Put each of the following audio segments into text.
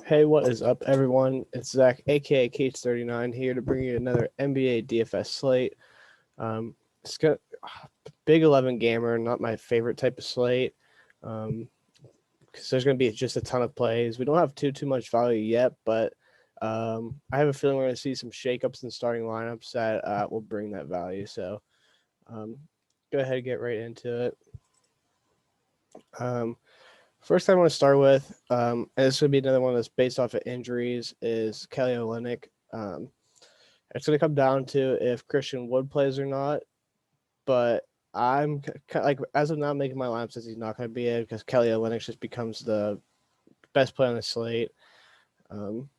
Hey, what is up, everyone? It's Zach, aka Cage39, here to bring you another NBA DFS slate. It's got big 11 gamer, not my favorite type of slate, because there's going to be just a ton of plays. We don't have too much value yet, but I have a feeling we're going to see some shakeups in starting lineups that will bring that value. So um, go ahead and get right into it. Um, First, I want to start with, and this would be another one that's based off of injuries, is Kelly Olynyk. It's going to come down to if Christian Wood plays or not. But I'm like, as of now, making my lineup says he's not going to be it because Kelly Olynyk just becomes the best player on the slate. Um,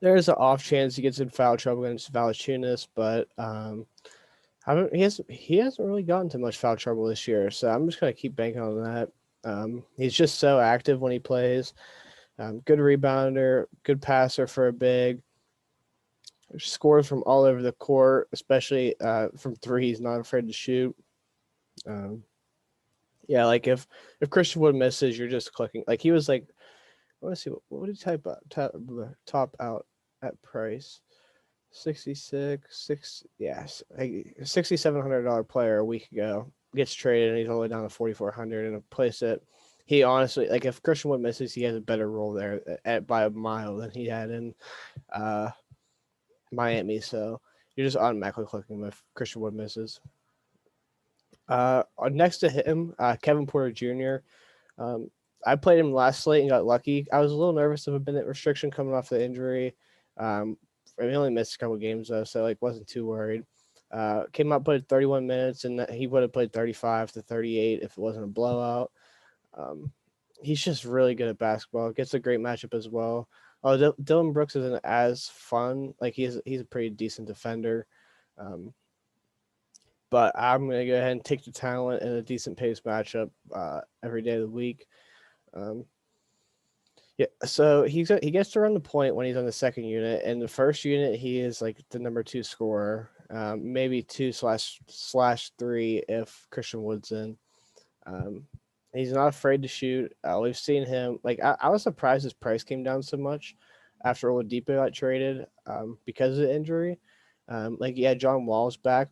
there's an off chance he gets in foul trouble against Valanciunas, but he hasn't really gotten to much foul trouble this year, so I'm just going to keep banking on that. He's just so active when he plays. Good rebounder, good passer for a big. Scores from all over the court, especially from three. He's not afraid to shoot. Um, yeah, like if Christian Wood misses, you're just clicking. Like he was like, I want to see what did he top out at price. 66, yes, like $6,700 player a week ago gets traded and he's only down to 4,400 in a place that he honestly like. If Christian Wood misses, he has a better role there by a mile than he had in uh, Miami. So you're just automatically clicking if Christian Wood misses. Next to him, Kevin Porter Jr. Um, I played him last slate and got lucky. I was a little nervous of a minute restriction coming off the injury. He only missed a couple games though, so like wasn't too worried. Came out, played 31 minutes, and he would have played 35 to 38 if it wasn't a blowout. Um, he's just really good at basketball. Gets a great matchup as well. Dylan Brooks isn't as fun. Like he's a pretty decent defender. Um, but I'm gonna go ahead and take the talent and a decent pace matchup every day of the week. Um, yeah, so he gets to run the point when he's on the second unit, and the first unit he is like the number two scorer, maybe two slash three if Christian Wood's in. Um, he's not afraid to shoot. We've seen him like I was surprised his price came down so much after Oladipo got traded because of the injury. Like yeah, John Wall's back,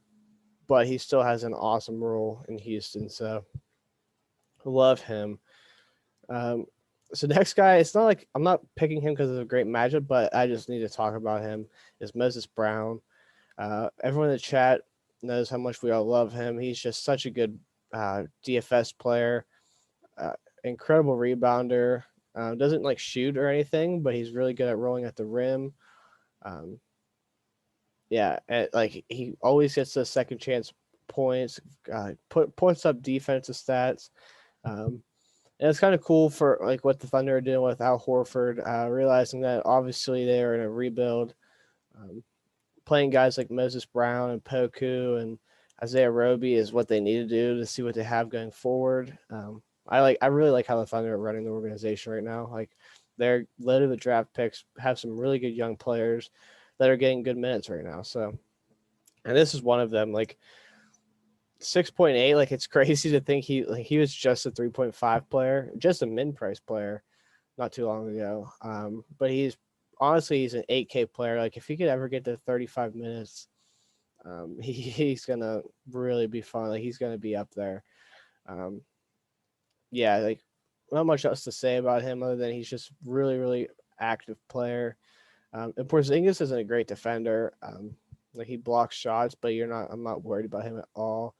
but he still has an awesome role in Houston, so love him. Um, so next guy, it's not like I'm not picking him because of a great matchup, but I just need to talk about him. Is Moses Brown? Everyone in the chat knows how much we all love him. He's just such a good DFS player, uh, incredible rebounder. Doesn't like shoot or anything, but he's really good at rolling at the rim. Um, yeah, and, like he always gets the second chance points, points up defensive stats. Um, and it's kind of cool for like what the Thunder are doing with Al Horford, realizing that obviously they are in a rebuild. Um, Playing guys like Moses Brown and Poku and Isaiah Roby is what they need to do to see what they have going forward. I really like how the Thunder are running the organization right now. Like they're loaded with draft picks, have some really good young players that are getting good minutes right now. So, and this is one of them. Like 6.8, like it's crazy to think he was just a 3.5 player, just a min price player not too long ago. But he's an 8K player. Like if he could ever get to 35 minutes, he's gonna really be fun. Like he's gonna be up there. Um, yeah, like not much else to say about him other than he's just really active player. And Porzingis isn't a great defender. Like he blocks shots, but I'm not worried about him at all.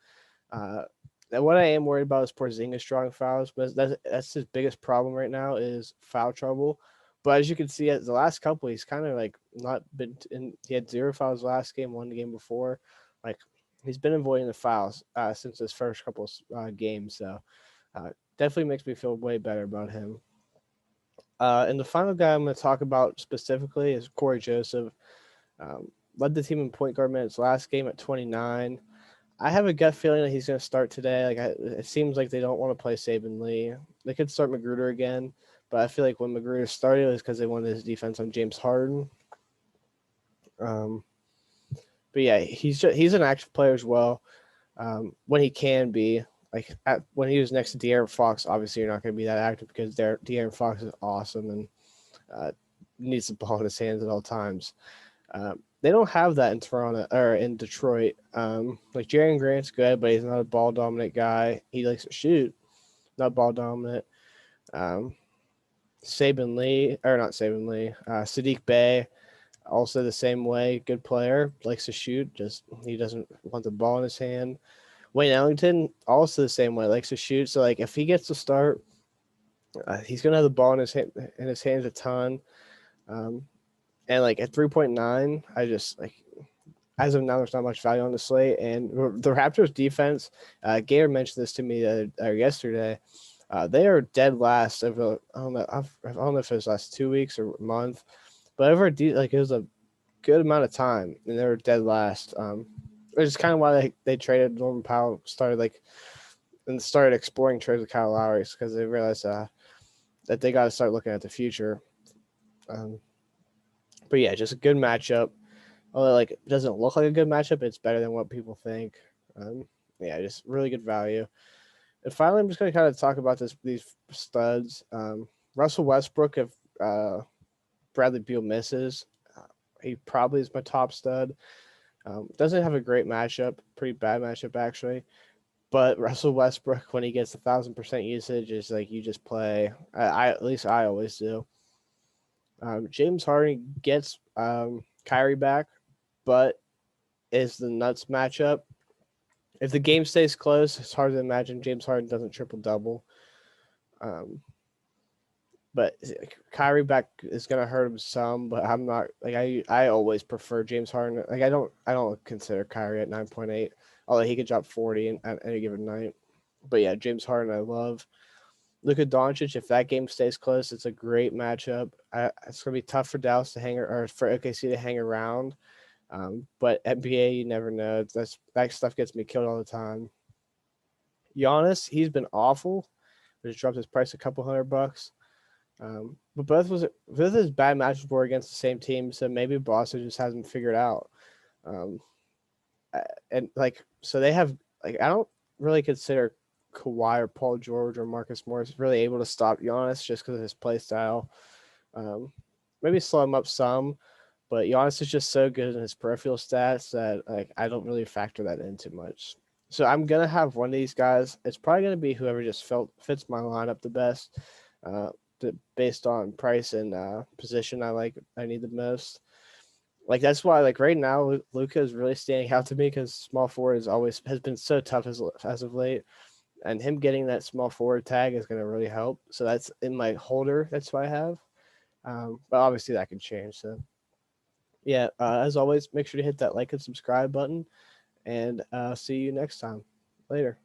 And what I am worried about is Porzingis drawing fouls, but that's his biggest problem right now is foul trouble. But as you can see, at the last couple, he's kind of like not been in. He had 0 fouls last game, one game before. Like he's been avoiding the fouls since his first couple games. So definitely makes me feel way better about him. And the final guy I'm going to talk about specifically is Corey Joseph. Led the team in point guard minutes last game at 29. I have a gut feeling that he's going to start today. It seems like they don't want to play Saban Lee. They could start Magruder again, but I feel like when Magruder started, it was because they wanted his defense on James Harden. Um, but yeah, he's an active player as well. When he can be, when he was next to De'Aaron Fox, obviously you're not going to be that active because De'Aaron Fox is awesome, and needs the ball in his hands at all times. They don't have that in Toronto or in Detroit. Like Jaren Grant's good, but he's not a ball dominant guy. He likes to shoot, not ball dominant. Um, Saban Lee, or not Saban Lee, Sadiq Bey, also the same way. Good player, likes to shoot, just he doesn't want the ball in his hand. Wayne Ellington, also the same way, likes to shoot. So like if he gets to start, he's gonna have the ball in his hands a ton. And like at 3.9, I just like as of now, there's not much value on the slate. And the Raptors defense, Gator mentioned this to me yesterday. They are dead last over. I don't know if it was last 2 weeks or a month, but over like it was a good amount of time, and they were dead last. Which is kind of why they traded Norman Powell, started exploring trades with Kyle Lowry because they realized that they got to start looking at the future. But yeah, just a good matchup. Although like it doesn't look like a good matchup, it's better than what people think. Yeah, just really good value. And finally, I'm just going to kind of talk about these studs. Russell Westbrook, if Bradley Beal misses, he probably is my top stud. Doesn't have a great matchup, pretty bad matchup actually. But Russell Westbrook, when he gets 1,000% usage, is like you just play. At least I always do. James Harden gets Kyrie back, but is the Nuts matchup. If the game stays close, it's hard to imagine James Harden doesn't triple-double. But Kyrie back is gonna hurt him some, but I'm not like I always prefer James Harden. Like I don't consider Kyrie at 9.8, although he could drop 40 at any given night. But yeah, James Harden I love. Luka Doncic, if that game stays close, it's a great matchup. It's gonna be tough for Dallas to hang or for OKC to hang around. But NBA, you never know. That stuff gets me killed all the time. Giannis, he's been awful. Just dropped his price a couple $100. But both his bad matches were against the same team, so maybe Boston just hasn't figured out. And like so they have like I don't really consider Kawhi or Paul George or Marcus Morris really able to stop Giannis just because of his play style. Maybe slow him up some, but Giannis is just so good in his peripheral stats that like I don't really factor that in too much. So I'm gonna have one of these guys. It's probably gonna be whoever just fits my lineup the best, based on price and position I need the most. Like that's why like right now Luka is really standing out to me because small forward has been so tough as of late, and him getting that small forward tag is gonna really help. So that's in my holder. That's what I have. But obviously that can change. So yeah, as always, make sure to hit that like and subscribe button, and see you next time. Later.